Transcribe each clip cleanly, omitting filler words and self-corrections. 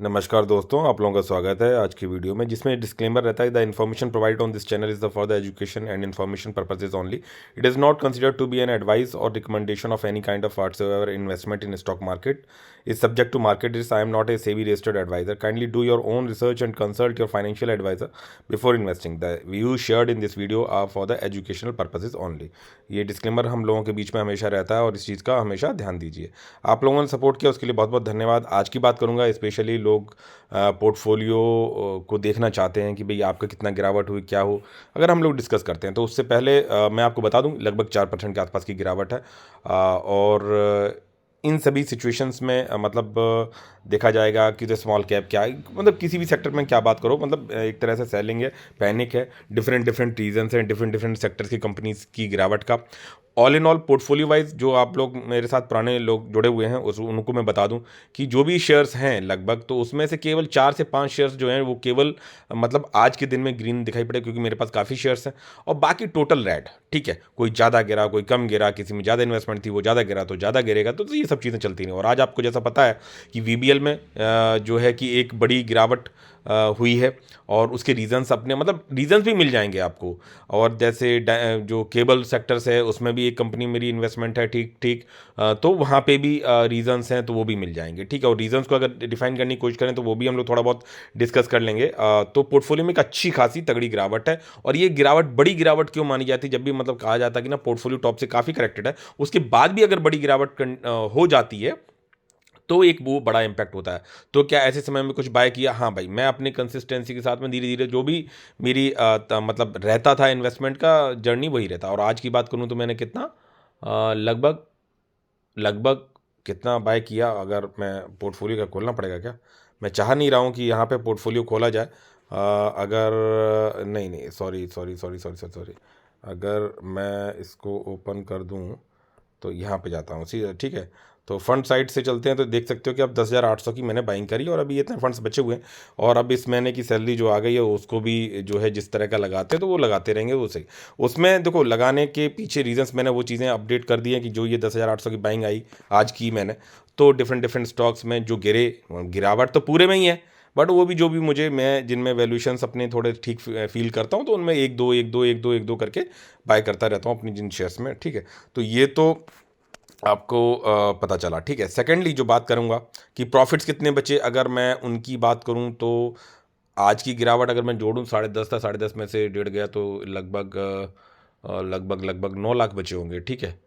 नमस्कार दोस्तों, आप लोगों का स्वागत है आज की वीडियो में, जिसमें डिस्क्लेमर रहता है the information provide on this channel is the for the education and information purposes only. It is not considered to be an advice और recommendation of any kind of whatsoever investment in stock market is subject to market risk. I am not a SEBI registered advisor. Kindly do your own research and consult your financial advisor before investing. The views shared in this video are for the educational purposes only. ये disclaimer हम लोगों के बीच में हमेशा रहता है और इस चीज़ का हमेशा ध्यान दीजिए. आप लोगों ने सपोर्ट किया उसके लिए बहुत बहुत धन्यवाद. आज की बात करूंगा स्पेशली लोग पोर्टफोलियो को देखना चाहते हैं कि भाई आपका कितना गिरावट हुई, क्या हो. अगर हम लोग डिस्कस करते हैं तो उससे पहले मैं आपको बता दूं लगभग 4% के आसपास की गिरावट है. और इन सभी सिचुएशंस में मतलब देखा जाएगा कि जो स्मॉल कैप क्या है, मतलब किसी भी सेक्टर में क्या बात करो, मतलब एक तरह से सेलिंग है, पैनिक है, डिफरेंट रीजंस हैं, डिफरेंट सेक्टर्स की कंपनीज की गिरावट का. All in all portfolio wise जो आप लोग मेरे साथ पुराने लोग जुड़े हुए हैं उनको मैं बता दूं कि जो भी शेयर्स हैं लगभग, तो उसमें से केवल 4 से 5 शेयर्स जो हैं वो केवल मतलब आज के दिन में ग्रीन दिखाई पड़े, क्योंकि मेरे पास काफ़ी शेयर्स हैं और बाकी टोटल रेड. ठीक है, कोई ज़्यादा गिरा, कोई कम गिरा, किसी में ज़्यादा इन्वेस्टमेंट थी वो ज़्यादा गिरा तो ज़्यादा गिरेगा. तो ये सब चीज़ें चलती नहीं. और आज आपको जैसा पता है कि वीबीएल में जो है कि एक बड़ी गिरावट हुई है और उसके रीजंस अपने मतलब रीजंस भी मिल जाएंगे आपको. और जैसे जो केबल सेक्टर्स है उसमें भी एक कंपनी मेरी इन्वेस्टमेंट है, ठीक तो वहाँ पे भी रीजंस हैं तो वो भी मिल जाएंगे. ठीक है, और रीजंस को अगर डिफाइन करने की कोशिश करें तो वो भी हम लोग थोड़ा बहुत डिस्कस कर लेंगे. तो पोर्टफोलियो में एक अच्छी खासी तगड़ी गिरावट है. और ये गिरावट बड़ी गिरावट क्यों मानी जाती है? जब भी मतलब कहा जाता है कि ना पोर्टफोलियो टॉप से काफ़ी करेक्टेड है, उसके बाद भी अगर बड़ी गिरावट हो जाती है तो एक वो बड़ा इम्पैक्ट होता है. तो क्या ऐसे समय में कुछ बाय किया? हाँ भाई, मैं अपनी कंसिस्टेंसी के साथ में धीरे धीरे जो भी मेरी मतलब रहता था इन्वेस्टमेंट का जर्नी वही रहता. और आज की बात करूँ तो मैंने कितना लगभग लगभग कितना बाय किया, अगर मैं पोर्टफोलियो का खोलना पड़ेगा क्या, मैं चाह नहीं रहा हूँ कि यहाँ पे पोर्टफोलियो खोला जाए. अगर नहीं सॉरी, अगर मैं इसको ओपन कर दूँ तो यहाँ पे जाता हूँ सीधा. ठीक है, तो फंड साइड से चलते हैं तो देख सकते हो कि अब 10,800 की मैंने बाइंग करी और अभी इतने फंड्स बचे हुए हैं. और अब इस महीने की सैलरी जो आ गई है उसको भी जो है जिस तरह का लगाते हैं तो वो लगाते रहेंगे वो सही. उसमें देखो लगाने के पीछे रीजंस मैंने वो चीज़ें अपडेट कर दी हैं कि जो ये 10,800 की बाइंग आई आज की मैंने, तो डिफरेंट स्टॉक्स में जो गिरावट तो पूरे में ही है, बट वो भी जो भी मुझे मैं जिनमें वैल्यूएशंस अपने थोड़े ठीक फील करता हूँ तो उनमें एक दो करके बाय करता रहता हूँ अपनी जिन शेयर्स में. ठीक है, तो ये तो आपको पता चला. ठीक है, सेकेंडली जो बात करूंगा कि प्रॉफिट्स कितने बचे, अगर मैं उनकी बात करूं तो आज की गिरावट अगर मैं जोड़ूं 10.5 था, 10.5 में से 1.5 गया तो लगभग 9 लाख बचे होंगे. ठीक है,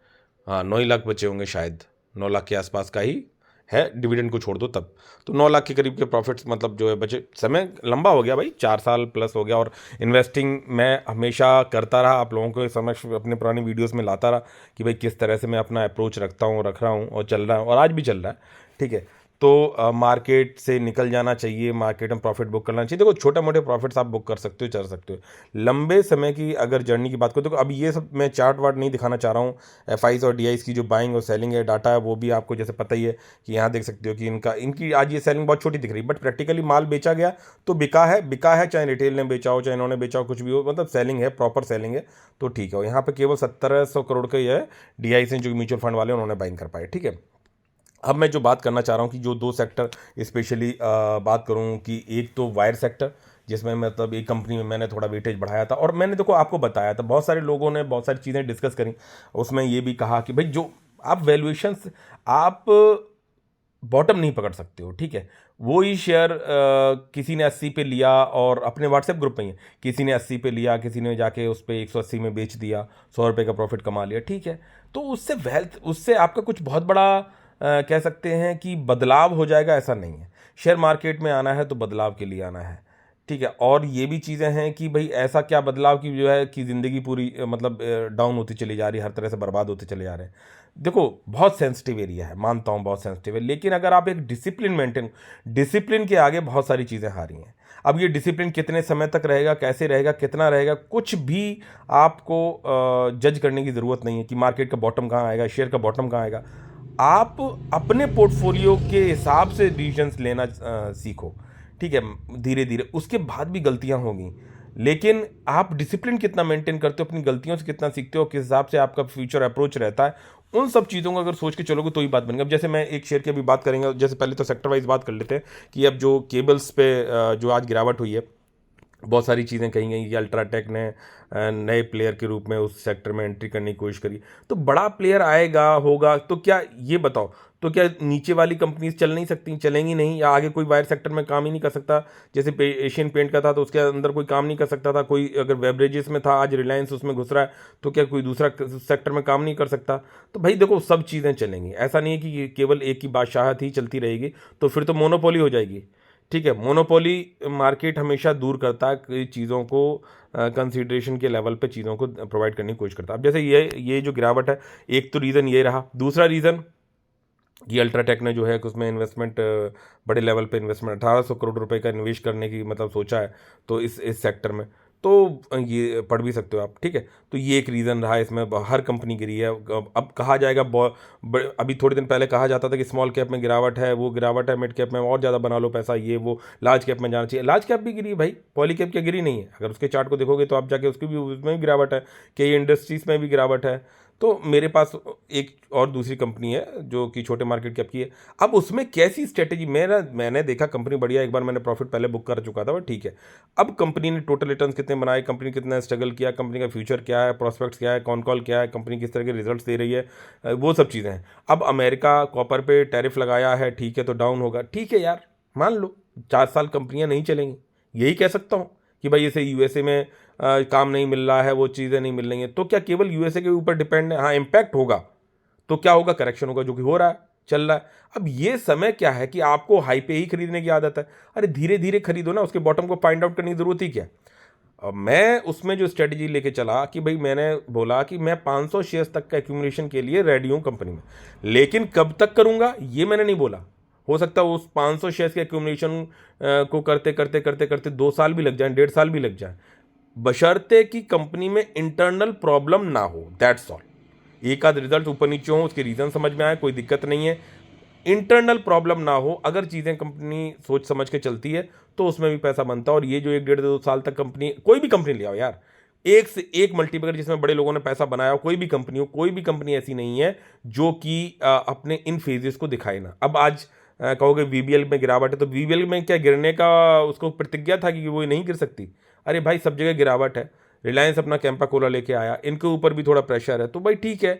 हाँ 9 ही लाख बचे होंगे शायद, 9 लाख के आसपास का ही है, डिविडेंड को छोड़ दो तब. तो 9 लाख के करीब के प्रॉफिट्स मतलब जो है बचे. समय लंबा हो गया भाई, 4 साल प्लस हो गया. और इन्वेस्टिंग मैं हमेशा करता रहा, आप लोगों को समक्ष अपने पुरानी वीडियोस में लाता रहा कि भाई किस तरह से मैं अपना अप्रोच रख रहा हूँ और चल रहा हूँ और आज भी चल रहा है. ठीक है, तो मार्केट से निकल जाना चाहिए, मार्केट में प्रॉफिट बुक करना चाहिए. देखो छोटे मोटे प्रॉफिट्स आप बुक कर सकते हो, चल सकते हो. लंबे समय की अगर जर्नी की बात करो तो अभी ये सब मैं चार्ट वार्ट नहीं दिखाना चाह रहा हूँ. एफआईज और डीआईज की जो बाइंग और सेलिंग है डाटा है वो भी आपको जैसे पता ही है कि यहाँ देख सकते हो कि इनकी आज ये सेलिंग बहुत छोटी दिख रही है, बट प्रैक्टिकली माल बेचा गया तो बिका है, चाहे रिटेल ने बेचा हो चाहे इन्होंने बेचा हो, कुछ भी हो, मतलब सेलिंग है, प्रॉपर सेलिंग है. तो ठीक है, और यहाँ पे केवल 1700 करोड़ का ही है डीआई से जो म्यूचुअल फंड वाले उन्होंने बाइंग कर पाए. ठीक है, अब मैं जो बात करना चाह रहा हूँ कि जो 2 सेक्टर स्पेशली बात करूँ कि एक तो वायर सेक्टर, जिसमें मतलब एक कंपनी में मैंने थोड़ा वेटेज बढ़ाया था और मैंने देखो आपको बताया था, बहुत सारे लोगों ने बहुत सारी चीज़ें डिस्कस करी. उसमें ये भी कहा कि भाई जो आप वैल्यूएशंस आप बॉटम नहीं पकड़ सकते हो. ठीक है, वो ही शेयर किसी ने 80 पे लिया और अपने व्हाट्सएप ग्रुप में ही किसी ने 80 पे लिया, किसी ने जाके उस पर 180 में बेच दिया, 100 रुपये का प्रॉफिट कमा लिया. ठीक है, तो उससे आपका कुछ बहुत बड़ा कह सकते हैं कि बदलाव हो जाएगा, ऐसा नहीं है. शेयर मार्केट में आना है तो बदलाव के लिए आना है. ठीक है, और ये भी चीज़ें हैं कि भाई ऐसा क्या बदलाव की जो है कि ज़िंदगी पूरी मतलब डाउन होती चली जा रही है, हर तरह से बर्बाद होते चले जा रहे हैं. देखो बहुत सेंसिटिव एरिया है, मानता हूँ बहुत सेंसिटिव है, लेकिन अगर आप एक डिसिप्लिन के आगे बहुत सारी चीज़ें हारी हैं. अब ये डिसिप्लिन कितने समय तक रहेगा, कैसे रहेगा, कितना रहेगा, कुछ भी आपको जज करने की ज़रूरत नहीं है कि मार्केट का बॉटम कहाँ आएगा, शेयर का बॉटम कहाँ आएगा. आप अपने पोर्टफोलियो के हिसाब से डिसीजंस लेना सीखो. ठीक है, धीरे धीरे उसके बाद भी गलतियां होंगी, लेकिन आप डिसिप्लिन कितना मेंटेन करते हो, अपनी गलतियों से कितना सीखते हो, किस हिसाब से आपका फ्यूचर अप्रोच रहता है, उन सब चीज़ों को अगर सोच के चलोगे तो ही बात बनेगी। अब जैसे मैं एक शेयर की अभी बात करेंगे, जैसे पहले तो सेक्टर वाइज बात कर लेते हैं कि अब जो केबल्स पे जो आज गिरावट हुई है, बहुत सारी चीज़ें कही गई कि अल्ट्राटेक ने नए प्लेयर के रूप में उस सेक्टर में एंट्री करने की कोशिश करी। तो बड़ा प्लेयर आएगा होगा तो क्या, ये बताओ, तो क्या नीचे वाली कंपनीज चल नहीं सकती, चलेंगी नहीं, या आगे कोई वायर सेक्टर में काम ही नहीं कर सकता? जैसे एशियन पेंट का था तो उसके अंदर कोई काम नहीं कर सकता था कोई, अगर बेवरेजेस में था, आज रिलायंस उसमें घुस रहा है, तो क्या कोई दूसरा सेक्टर में काम नहीं कर सकता? तो भाई देखो, सब चीज़ें चलेंगी, ऐसा नहीं है कि ये केवल एक ही बादशाहत ही चलती रहेगी, तो फिर तो मोनोपोली हो जाएगी। ठीक है, मोनोपोली मार्केट हमेशा दूर करता है कि चीज़ों को कंसीडरेशन के लेवल पे चीज़ों को प्रोवाइड करने की कोशिश करता है। अब जैसे ये जो गिरावट है, एक तो रीज़न ये रहा, दूसरा रीज़न कि अल्ट्राटेक ने जो है कि उसमें इन्वेस्टमेंट, बड़े लेवल पे इन्वेस्टमेंट 1800 करोड़ रुपए का निवेश करने की मतलब सोचा है, तो इस सेक्टर में तो ये पढ़ भी सकते हो आप। ठीक है, तो ये एक रीज़न रहा इसमें, हर कंपनी गिरी है। अब कहा जाएगा अभी थोड़े दिन पहले कहा जाता था कि स्मॉल कैप में गिरावट है, वो गिरावट है, मिड कैप में और ज़्यादा बना लो पैसा, ये वो लार्ज कैप में जाना चाहिए। लार्ज कैप भी गिरी है भाई, पॉली कैप क्या गिरी नहीं है? अगर उसके चार्ट को देखोगे तो आप जाके उसकी भी, उसमें भी गिरावट है, कई इंडस्ट्रीज में भी गिरावट है। तो मेरे पास एक और दूसरी कंपनी है जो कि छोटे मार्केट कैप की है। अब उसमें कैसी स्ट्रेटेजी, मैंने देखा कंपनी बढ़िया, एक बार मैंने प्रॉफिट पहले बुक कर चुका था, बट ठीक है। अब कंपनी ने टोटल रिटर्न्स कितने बनाए, कंपनी कितना स्ट्रगल किया, कंपनी का फ्यूचर क्या है, प्रोस्पेक्ट्स क्या है, कौन कॉल क्या है, कंपनी किस तरह के रिजल्ट्स दे रही है, वो सब चीज़ें हैं। अब अमेरिका कॉपर पे टैरिफ लगाया है, ठीक है, तो डाउन होगा, ठीक है यार, मान लो 4 साल कंपनियां नहीं चलेंगी, यही कह सकता हूँ कि भाई जैसे यूएसए में काम नहीं मिल रहा है, वो चीज़ें नहीं मिल रही हैं, तो क्या केवल यूएसए के ऊपर डिपेंड है? हाँ, इम्पैक्ट होगा, तो क्या होगा, करेक्शन होगा, जो कि हो रहा है, चल रहा है। अब ये समय क्या है कि आपको हाई पे ही खरीदने की आदत है, अरे धीरे धीरे खरीदो ना, उसके बॉटम को फाइंड आउट करने की जरूरत ही क्या है? अब मैं उसमें जो स्ट्रेटजी लेके चला कि भाई मैंने बोला कि मैं 500 शेयर्स तक का एक्यूमुलेशन के लिए रेडी हूं कंपनी में, लेकिन कब तक करूंगा ये मैंने नहीं बोला। हो सकता है उस 500 शेयर्स के एक्यूमुलेशन को करते करते करते करते 2 साल भी लग जाए, 1.5 साल भी लग जाए, बशर्ते कि कंपनी में इंटरनल प्रॉब्लम ना हो, दैट्स ऑल। एक आध रिजल्ट ऊपर नीचे हो, उसके रीजन समझ में आए, कोई दिक्कत नहीं है, इंटरनल प्रॉब्लम ना हो, अगर चीज़ें कंपनी सोच समझ के चलती है तो उसमें भी पैसा बनता है। और ये जो 1 1.5 2 साल तक कंपनी, कोई भी कंपनी ले आओ यार, एक से एक मल्टीप्लिकेटर जिसमें बड़े लोगों ने पैसा बनाया हो, कोई भी कंपनी हो, कोई भी कंपनी ऐसी नहीं है जो कि अपने इन फेजेस को दिखाए ना। अब आज कहोगे वीबीएल में गिरावट है, तो वीबीएल में क्या गिरने का उसको प्रतिज्ञा था कि वो नहीं गिर सकती? अरे भाई, सब जगह गिरावट है। रिलायंस अपना कैंपा कोला लेके आया, इनके ऊपर भी थोड़ा प्रेशर है, तो भाई ठीक है,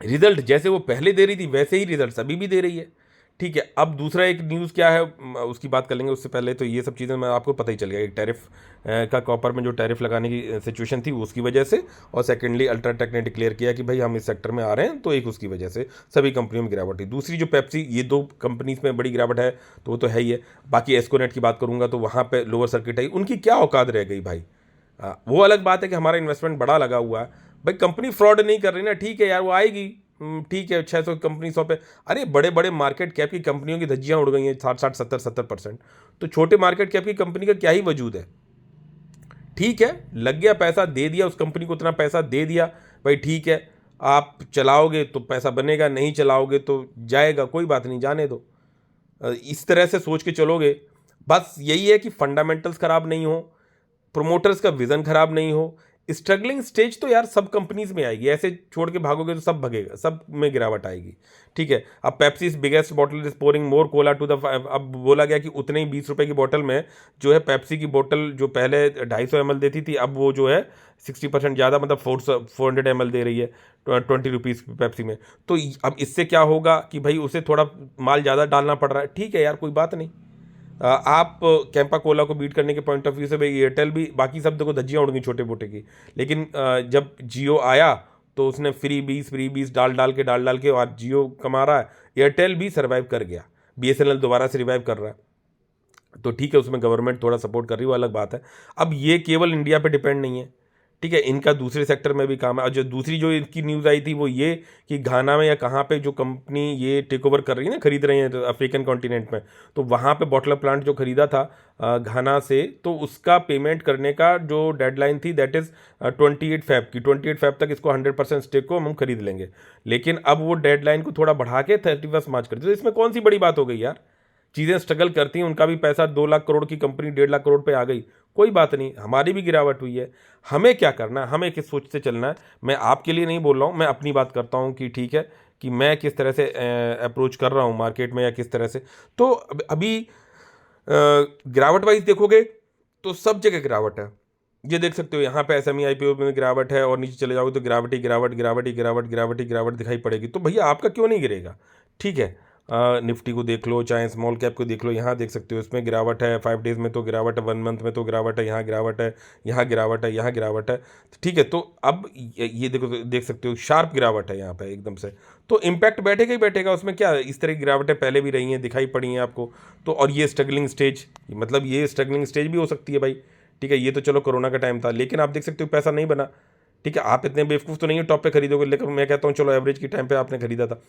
रिजल्ट जैसे वो पहले दे रही थी वैसे ही रिजल्ट अभी भी दे रही है। ठीक है, अब दूसरा एक न्यूज़ क्या है, उसकी बात कर लेंगे। उससे पहले तो ये सब चीज़ें मैं आपको पता ही चल गया, एक टैरिफ का, कॉपर में जो टैरिफ लगाने की सिचुएशन थी वो उसकी वजह से, और सेकेंडली अल्ट्राटेक ने डिक्लेयर किया कि भाई हम इस सेक्टर में आ रहे हैं, तो एक उसकी वजह से सभी कंपनियों में गिरावट है। दूसरी जो पेप्सी, ये 2 कंपनीज में बड़ी गिरावट है, तो वो तो है ही है। बाकी एस्कोनेट की बात करूंगा तो वहाँ पे लोअर सर्किट है, उनकी क्या औकात रह गई भाई? वो अलग बात है कि हमारा इन्वेस्टमेंट बड़ा लगा हुआ है, भाई कंपनी फ्रॉड नहीं कर रही ना, ठीक है यार, वो आएगी, ठीक है, 600 कंपनी 100 पे। अरे बड़े बड़े मार्केट कैप की कंपनियों की धज्जियां उड़ गई हैं, 60 60 70 70%। तो छोटे मार्केट कैप की कंपनी का क्या ही वजूद है? ठीक है, लग गया पैसा, दे दिया उस कंपनी को, उतना पैसा दे दिया, भाई ठीक है, आप चलाओगे तो पैसा बनेगा, नहीं चलाओगे तो जाएगा, कोई बात नहीं, जाने दो। इस तरह से सोच के चलोगे, बस यही है कि फंडामेंटल्स खराब नहीं हो, प्रोमोटर्स का विजन खराब नहीं हो। स्ट्रगलिंग स्टेज तो यार सब कंपनीज में आएगी, ऐसे छोड़ के भागोगे तो सब भगेगा, सब में गिरावट आएगी। ठीक है, अब Pepsi biggest bottle is pouring more cola to the, अब बोला गया कि उतने ही 20 रुपए की बोतल में जो है पेप्सी की बोतल जो पहले 250 ml देती थी, अब वो जो है 60% ज़्यादा, मतलब 400 ml दे रही है 20 रुपीज़ पेप्सी में। तो अब इससे क्या होगा कि भाई उसे थोड़ा माल ज़्यादा डालना पड़ रहा है, ठीक है यार, कोई बात नहीं। आप कैंपा कोला को बीट करने के पॉइंट ऑफ व्यू से भाई एयरटेल भी, बाकी सब देखो धज्जियाँ उड़ गई छोटे मोटे की, लेकिन जब जियो आया तो उसने फ्री बीस डाल डाल के और जियो कमा रहा है, एयरटेल भी सर्वाइव कर गया, बीएसएनएल दोबारा से रिवाइव कर रहा है, तो ठीक है, उसमें गवर्नमेंट थोड़ा सपोर्ट कर रही है, वो अलग बात है। अब ये केवल इंडिया पे डिपेंड नहीं है, ठीक है, इनका दूसरे सेक्टर में भी काम है। और जो दूसरी जो इनकी न्यूज़ आई थी वो ये कि घाना में या कहाँ पे जो कंपनी ये टेक ओवर कर रही है ना, खरीद रही है तो अफ्रीकन कॉन्टिनेंट में, तो वहाँ पे बॉटलर प्लांट जो खरीदा था घाना से, तो उसका पेमेंट करने का जो डेडलाइन थी दैट इज़ 28 फेब की, 28 फेब तक इसको 100% स्टेक को हम खरीद लेंगे। लेकिन अब वो डेडलाइन को थोड़ा बढ़ा के 31 मार्च कर दी, तो इसमें कौन सी बड़ी बात हो गई यार चीज़ें स्ट्रगल करती हैं, उनका भी पैसा 2 लाख करोड़ की कंपनी 1.5 लाख करोड़ पे आ गई, कोई बात नहीं, हमारी भी गिरावट हुई है। हमें क्या करना है, हमें किस सोच से चलना है। मैं आपके लिए नहीं बोल रहा हूँ, मैं अपनी बात करता हूँ कि ठीक है कि मैं किस तरह से अप्रोच कर रहा हूँ मार्केट में या किस तरह से। तो अभी गिरावट वाइज देखोगे तो सब जगह गिरावट है। ये देख सकते हो यहाँ पे एसएमई आईपीओ में गिरावट है, और नीचे चले जाओगे तो गिरावट ही गिरावट गिरावट ही गिरावट गिरावट ही गिरावट दिखाई पड़ेगी। तो भैया आपका क्यों नहीं गिरेगा? ठीक है, निफ्टी को देख लो, चाहे स्मॉल कैप को देख लो, यहाँ देख सकते हो इसमें गिरावट है, 5 डेज में तो गिरावट है, 1 मंथ में तो गिरावट है, यहाँ गिरावट है, यहाँ गिरावट है, यहाँ गिरावट है। तो ठीक है, तो अब ये देखो, देख सकते हो शार्प गिरावट है यहाँ पे एकदम से। तो इम्पैक्ट बैठेगा ही बैठेगा, उसमें क्या, इस तरह की गिरावटें पहले भी रही हैं, दिखाई पड़ी हैं आपको। तो और ये स्ट्रगलिंग स्टेज, मतलब ये स्ट्रगलिंग स्टेज भी हो सकती है भाई। ठीक है, ये तो चलो कोरोना का टाइम था, लेकिन आप देख सकते हो पैसा नहीं बना। ठीक है, आप इतने बेवकूफ़ तो नहीं हो टॉप पे खरीदोगे, लेकिन मैं कहता हूँ चलो एवरेज की टाइम पे आपने खरीदा था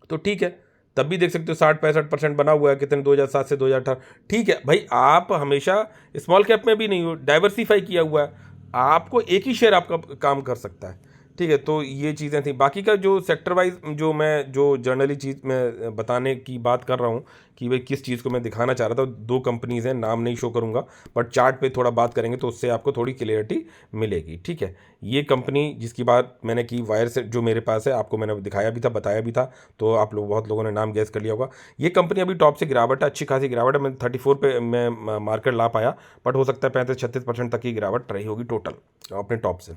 तो ठीक है, तब भी देख सकते हो 60-65% बना हुआ है, कितने 2007 से 2018। ठीक है भाई, आप हमेशा स्मॉल कैप में भी नहीं हो, डाइवर्सिफाई किया हुआ है, आपको एक ही शेयर आपका काम कर सकता है। ठीक है, तो ये चीज़ें थी। बाकी का जो सेक्टर वाइज जो जर्नली चीज़ मैं बताने की बात कर रहा हूँ कि भाई किस चीज़ को मैं दिखाना चाह रहा था, 2 कंपनीज़ हैं, नाम नहीं शो करूँगा, बट चार्ट पे थोड़ा बात करेंगे तो उससे आपको थोड़ी क्लियरिटी मिलेगी। ठीक है, ये कंपनी जिसकी बात मैंने की वायर से, जो मेरे पास है, आपको मैंने दिखाया भी था, बताया भी था, तो आप लोग बहुत लोगों ने नाम गैस कर लिया होगा। ये कंपनी अभी टॉप से गिरावट है, अच्छी खासी गिरावट है, मैं 34 पे मैं मार्केट ला पाया, बट हो सकता है 35-36% तक की गिरावट रही होगी टोटल अपने टॉप से।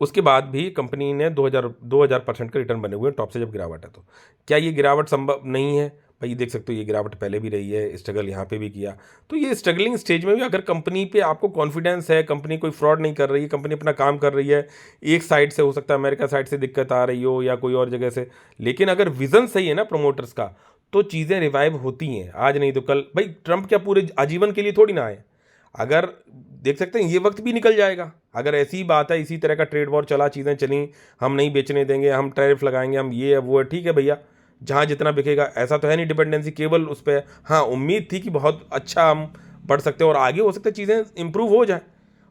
उसके बाद भी कंपनी ने 2000% का रिटर्न बने हुए हैं टॉप से जब गिरावट है। तो क्या ये गिरावट संभव नहीं है? भाई ये देख सकते हो, ये गिरावट पहले भी रही है, स्ट्रगल यहाँ पे भी किया। तो ये स्ट्रगलिंग स्टेज में भी अगर कंपनी पे आपको कॉन्फिडेंस है, कंपनी कोई फ्रॉड नहीं कर रही है, कंपनी अपना काम कर रही है, एक साइड से हो सकता है अमेरिका साइड से दिक्कत आ रही हो या कोई और जगह से, लेकिन अगर विजन सही है ना प्रमोटर्स का, तो चीज़ें रिवाइव होती हैं, आज नहीं तो कल। भाई ट्रंप क्या पूरे आजीवन के लिए थोड़ी ना आए, अगर देख सकते हैं ये वक्त भी निकल जाएगा। अगर ऐसी बात है, इसी तरह का ट्रेड वॉर चला, चीज़ें चली, हम नहीं बेचने देंगे, हम टैरिफ लगाएंगे, हम ये है वो है, ठीक है भैया, जहाँ जितना बिकेगा, ऐसा तो है नहीं डिपेंडेंसी केवल उस पर। हाँ, उम्मीद थी कि बहुत अच्छा हम बढ़ सकते हैं और आगे हो सकते हैं चीज़ें इंप्रूव हो जाए,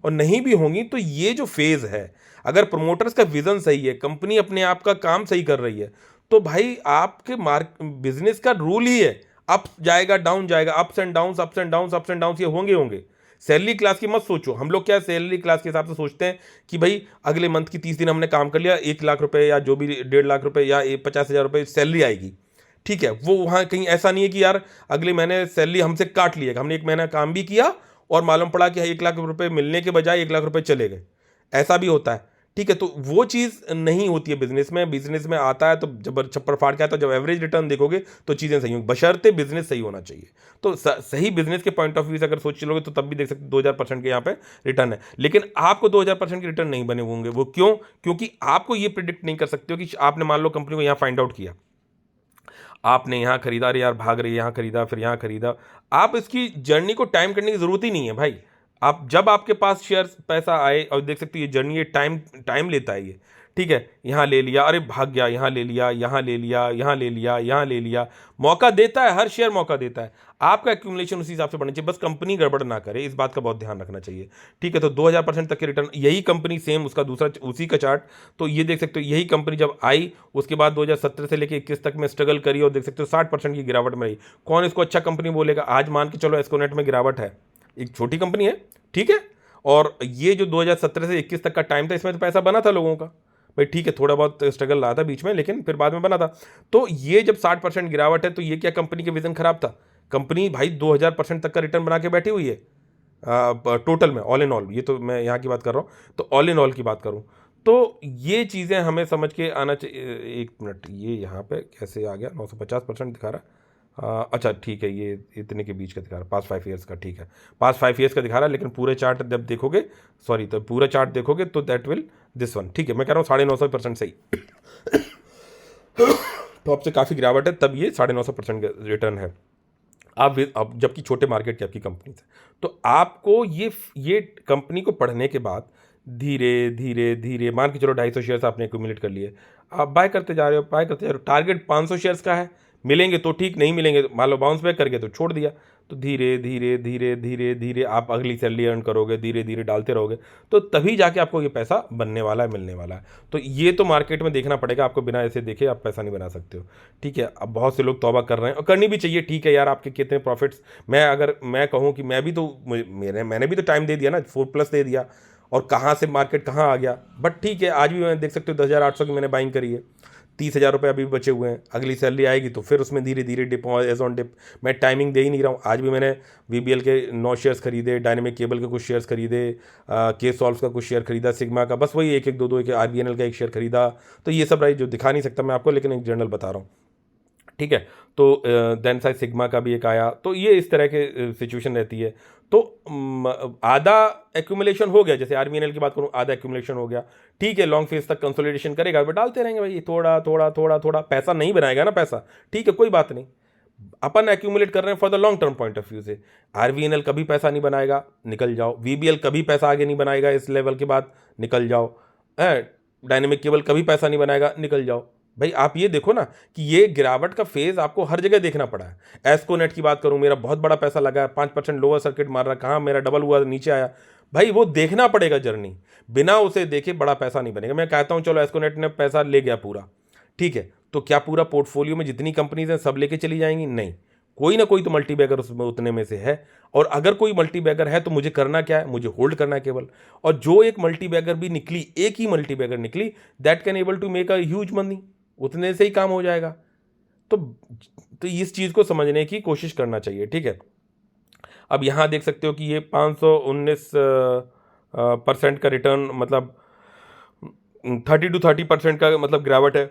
और नहीं भी होंगी। तो ये जो फेज़ है, अगर प्रमोटर्स का विजन सही है, कंपनी अपने आप का काम सही कर रही है, तो भाई आपके बिजनेस का रूल ही है, अप जाएगा डाउन जाएगा, ups and downs, ups and downs, ups and downs, ये होंगे होंगे। सैलरी क्लास की मत सोचो, हम लोग क्या सैलरी क्लास के हिसाब से सोचते हैं कि भाई अगले मंथ की 30 दिन हमने काम कर लिया, 1 लाख रुपए या जो भी 1.5 लाख रुपए या 50,000 रुपए सैलरी आएगी। ठीक है, वो वहाँ कहीं ऐसा नहीं है कि यार अगले महीने सैलरी हमसे काट लिएगा, हमने 1 महीना काम भी किया और मालूम पड़ा कि 1 लाख रुपए मिलने के बजाय 1 लाख रुपए चले गए, ऐसा भी होता है। ठीक है, तो वो चीज़ नहीं होती है बिजनेस में। बिजनेस में आता है तो जब छप्पर फाड़ के आता है, जब एवरेज रिटर्न देखोगे तो चीज़ें सही होंगी, बशर्ते बिजनेस सही होना चाहिए। तो सही बिजनेस के पॉइंट ऑफ व्यू से अगर सोच चलोगे तो तब भी देख सकते 2000% के यहाँ पे रिटर्न है, लेकिन आपको 2000% के रिटर्न नहीं बने होंगे। वो क्यों? क्योंकि आपको ये प्रिडिक्ट नहीं कर सकते हो कि आपने मान लो कंपनी को यहाँ फाइंड आउट किया, आपने यहाँ खरीदा, अरे यार भाग रही है, यहाँ खरीदा, फिर यहाँ खरीदा। आप इसकी जर्नी को टाइम करने की ज़रूरत ही नहीं है भाई। आप जब आपके पास शेयर पैसा आए, और देख सकते हो ये जर्नी, ये टाइम टाइम लेता है ये। ठीक है, यहाँ ले लिया, अरे भाग गया, यहाँ ले लिया, यहाँ ले लिया, यहाँ ले लिया, यहाँ ले लिया, मौका देता है, हर शेयर मौका देता है। आपका एक्यूमुलेशन उसी हिसाब से बढ़ना चाहिए, बस कंपनी गड़बड़ ना करे, इस बात का बहुत ध्यान रखना चाहिए। ठीक है, तो 2000% तक के रिटर्न, यही कंपनी सेम, उसका दूसरा उसी का चार्ट, तो ये देख सकते हो, यही कंपनी जब आई उसके बाद 2017 से लेकर 21 तक में स्ट्रगल करी, और देख सकते हो 60% की गिरावट में रही। कौन इसको अच्छा कंपनी बोलेगा? आज मान के चलो एस्कोनेट में गिरावट है, एक छोटी कंपनी है, ठीक है, और ये जो 2017 से 21 तक का टाइम था, इसमें तो पैसा बना था लोगों का भाई। ठीक है, थोड़ा बहुत स्ट्रगल रहा था बीच में, लेकिन फिर बाद में बना था। तो ये जब 60% गिरावट है, तो ये क्या कंपनी के विजन खराब था? कंपनी भाई 2000% तक का रिटर्न बना के बैठी हुई है टोटल में, ऑल इन ऑल। ये तो मैं यहाँ की बात कर रहा हूँ, तो ऑल इन ऑल की बात करूँ तो ये चीज़ें हमें समझ के आना चाहिए। 1 मिनट, ये यहाँ पे कैसे आ गया? 950% दिखा रहा है। अच्छा ठीक है, ये इतने के बीच का दिखा रहा है, पास 5 ईयर्स का। ठीक है, पास 5 ईयर्स का दिखा रहा है, लेकिन पूरे चार्ट जब देखोगे, सॉरी, तो पूरा चार्ट देखोगे तो दैट विल दिस वन। ठीक है, मैं कह रहा हूँ 950% सही। टॉप से काफ़ी गिरावट है, तब ये 950% का रिटर्न है। अब जबकि छोटे मार्केट की आपकी कंपनी है, तो आपको ये कंपनी को पढ़ने के बाद धीरे धीरे धीरे, मान के चलो 250 शेयर्स आपने एक्यूमुलेट कर लिए, आप बाय करते जा रहे हो, बाय करते जा रहे हो। टारगेट 500 शेयर्स का है, मिलेंगे तो ठीक, नहीं मिलेंगे तो मान लो बाउंस बैक करके तो छोड़ दिया। तो धीरे धीरे धीरे धीरे धीरे आप अगली सैलरी अर्न करोगे, धीरे धीरे डालते रहोगे, तो तभी जाके आपको ये पैसा बनने वाला है, मिलने वाला है। तो ये तो मार्केट में देखना पड़ेगा आपको, बिना ऐसे देखे आप पैसा नहीं बना सकते हो, ठीक है। अब बहुत से लोग तौबा कर रहे हैं और करनी भी चाहिए, ठीक है यार, आपके कितने प्रॉफिट्स, अगर मैं कहूँ कि मैं भी तो मैंने भी तो टाइम दे दिया ना, 4+ दे दिया, और कहाँ से मार्केट कहाँ आ गया। बट ठीक है, आज भी मैं देख सकते हो 10,800 की मैंने बाइंग करी है, 30,000 रुपये अभी भी बचे हुए हैं। अगली सैलरी आएगी तो फिर उसमें धीरे धीरे डिप एज ऑन डिप, मैं टाइमिंग दे ही नहीं रहा हूँ। आज भी मैंने VBL के 9 शेयर्स खरीदे, डायनेमिक केबल के कुछ शेयर्स खरीदे, के सॉल्व का कुछ शेयर खरीदा, सिग्मा का बस वही एक एक दो दो, एक RBNL का एक शेयर खरीदा। तो ये सब राइट जो दिखा नहीं सकता मैं आपको, लेकिन एक जनरल बता रहा हूँ, ठीक है। तो देन साइड सिग्मा का भी एक आया। तो ये इस तरह के सिचुएशन रहती है। तो आधा एक्यूमुलेशन हो गया, जैसे RBNL की बात करूं, आधा एक्यूमुलेशन हो गया, ठीक है। लॉन्ग फेज तक कंसोलिडेशन करेगा, बट डालते रहेंगे भाई, थोड़ा थोड़ा थोड़ा थोड़ा, पैसा नहीं बनाएगा ना पैसा, ठीक है, कोई बात नहीं। अपन एक्यूमुलेट कर रहे हैं for the long term point of view से। RVNL कभी पैसा नहीं बनाएगा, निकल जाओ। VBL कभी पैसा आगे नहीं बनाएगा इस लेवल के बाद, निकल जाओ। डायनेमिक केबल कभी पैसा नहीं बनाएगा, निकल जाओ। भाई आप ये देखो ना कि ये गिरावट का फेज आपको हर जगह देखना पड़ा है। एस्कोनेट की बात करूं, मेरा बहुत बड़ा पैसा लगा है, 5% लोअर सर्किट मार रहा, कहाँ मेरा डबल हुआ नीचे आया। भाई वो देखना पड़ेगा जर्नी, बिना उसे देखे बड़ा पैसा नहीं बनेगा। मैं कहता हूं चलो एस्कोनेट ने पैसा ले गया पूरा, ठीक है, तो क्या पूरा पोर्टफोलियो में जितनी कंपनीज हैं सब लेके चली जाएंगी? नहीं, कोई ना कोई तो मल्टी बैगर उसमें उतने में से है। और अगर कोई मल्टी बैगर है तो मुझे करना क्या है, मुझे होल्ड करना है केवल। और जो एक मल्टी बैगर भी निकली, एक ही मल्टी बैगर निकली, that can able to make a huge money, उतने से ही काम हो जाएगा। तो इस चीज को समझने की कोशिश करना चाहिए, ठीक है। अब यहां देख सकते हो कि ये 519% का रिटर्न, मतलब 30% का मतलब गिरावट है।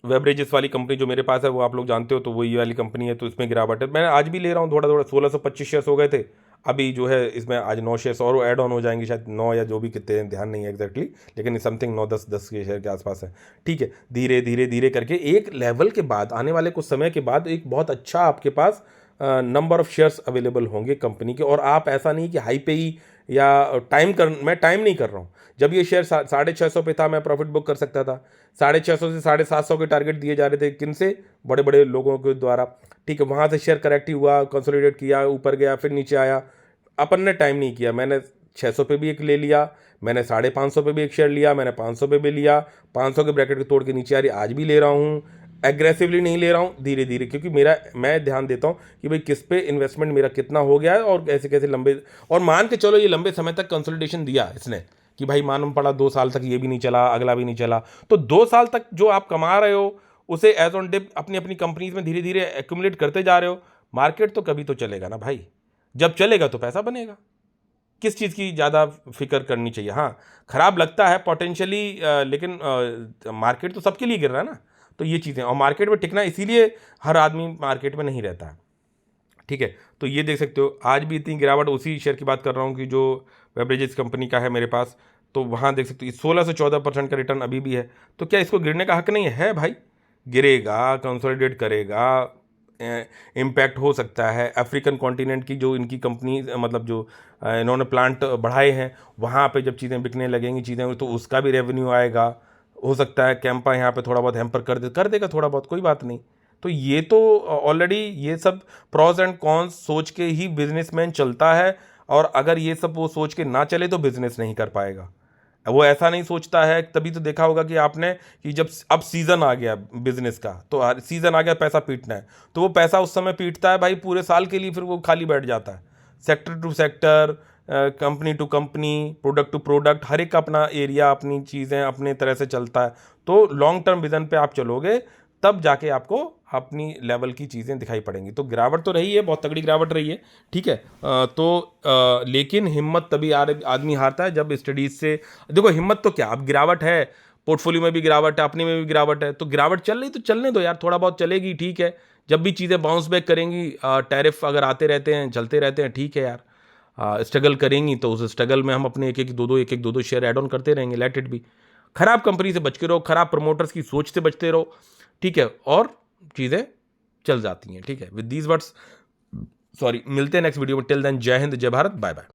वेबरेजेस वाली कंपनी जो मेरे पास है वो आप लोग जानते हो, तो वो ये वाली कंपनी है, तो इसमें गिरावट है। मैं आज भी ले रहा हूँ थोड़ा थोड़ा, 1625 शेयर्स हो गए थे, अभी जो है इसमें आज 9 शेयर्स और ऐड ऑन हो जाएंगे, शायद 9 या जो भी कितने हैं, ध्यान नहीं है एग्जैक्टली, लेकिन समथिंग 9-10 के शेयर के आसपास है, ठीक है। धीरे धीरे धीरे करके एक लेवल के बाद, आने वाले कुछ समय के बाद, एक बहुत अच्छा आपके पास नंबर ऑफ शेयर्स अवेलेबल होंगे कंपनी के। और आप ऐसा नहीं कि हाई पे ही या मैं टाइम नहीं कर रहा हूँ। जब ये शेयर 650 पे था, मैं प्रॉफिट बुक कर सकता था। 650 से 750 के टारगेट दिए जा रहे थे, किन से? बड़े बड़े लोगों के द्वारा, ठीक है। वहाँ से शेयर करेक्ट हुआ, कंसोलिडेट किया, ऊपर गया, फिर नीचे आया। अपन ने टाइम नहीं किया, मैंने 600 पे भी एक ले लिया, मैंने 550 पे भी एक शेयर लिया, मैंने 500 पे भी लिया, 500 के ब्रैकेट को तोड़ के नीचे आ रही, आज भी ले रहा हूँ। एग्रेसिवली नहीं ले रहा हूँ, धीरे धीरे, क्योंकि मैं ध्यान देता हूँ कि भाई किस पे इन्वेस्टमेंट मेरा कितना हो गया है, और कैसे कैसे लंबे, और मान के चलो ये लंबे समय तक कंसोलिडेशन दिया इसने, कि भाई मालूम पड़ा 2 साल तक ये भी नहीं चला, अगला भी नहीं चला, तो 2 साल तक जो आप कमा रहे हो उसे एज ऑन डिप अपनी अपनी कंपनीज में धीरे धीरे एक्यूमुलेट करते जा रहे हो। मार्केट तो कभी तो चलेगा ना भाई, जब चलेगा तो पैसा बनेगा। किस चीज़ की ज़्यादा फिक्र करनी चाहिए? हाँ, खराब लगता है पोटेंशियली, लेकिन मार्केट तो सबके लिए गिर रहा है ना। तो ये चीज़ें, और मार्केट में टिकना, इसीलिए हर आदमी मार्केट में नहीं रहता है, ठीक है। तो ये देख सकते हो आज भी इतनी गिरावट, उसी शेयर की बात कर रहा हूँ कि जो बेवरेजेस कंपनी का है मेरे पास, तो वहाँ देख सकते हो 16 से 14% का रिटर्न अभी भी है। तो क्या इसको गिरने का हक नहीं है भाई? गिरेगा, कंसोलिडेट करेगा, इम्पैक्ट हो सकता है। अफ्रीकन कॉन्टिनेंट की जो इनकी कंपनी, मतलब जो इन्होंने प्लांट बढ़ाए हैं, वहाँ पे जब चीज़ें बिकने लगेंगी चीज़ें, तो उसका भी रेवेन्यू आएगा। हो सकता है कैंपा यहाँ पे थोड़ा बहुत हैम्पर कर देगा थोड़ा बहुत, कोई बात नहीं। तो ये तो ऑलरेडी ये सब प्रॉस एंड कॉन्स सोच के ही बिजनेसमैन चलता है, और अगर ये सब वो सोच के ना चले तो बिजनेस नहीं कर पाएगा। वो ऐसा नहीं सोचता है, तभी तो देखा होगा कि आपने कि जब अब सीज़न आ गया बिजनेस का, तो सीज़न आ गया, पैसा पीटना है, तो वो पैसा उस समय पीटता है भाई पूरे साल के लिए, फिर वो खाली बैठ जाता है। Sector to sector, company to company, product to product, हर एक अपना एरिया, अपनी चीज़ें अपने तरह से चलता है। तो लॉन्ग टर्म विजन पे आप चलोगे तब जाके आपको अपनी लेवल की चीज़ें दिखाई पड़ेंगी। तो गिरावट तो रही है, बहुत तगड़ी गिरावट रही है, ठीक है। लेकिन हिम्मत तभी आदमी हारता है जब स्टडीज से, देखो हिम्मत तो क्या, अब गिरावट है, पोर्टफोलियो में भी गिरावट है, अपने में भी गिरावट है, तो गिरावट चल रही तो चलने दो यार, थोड़ा बहुत चलेगी, ठीक है। जब भी चीज़ें बाउंस बैक करेंगी, टैरिफ अगर आते रहते हैं, चलते रहते हैं, ठीक है यार। स्ट्रगल करेंगी तो उस स्ट्रगल में हम अपने एक एक दो दो शेयर ऐड ऑन करते रहेंगे, लेट इट बी। खराब कंपनी से बच के रहो, खराब प्रमोटर्स की सोच से बचते रहो, ठीक है, और चीज़ें चल जाती हैं, ठीक है। विद दीज वर्ड्स, सॉरी, मिलते हैं नेक्स्ट वीडियो में। टिल देन, जय हिंद, जय भारत, बाय बाय।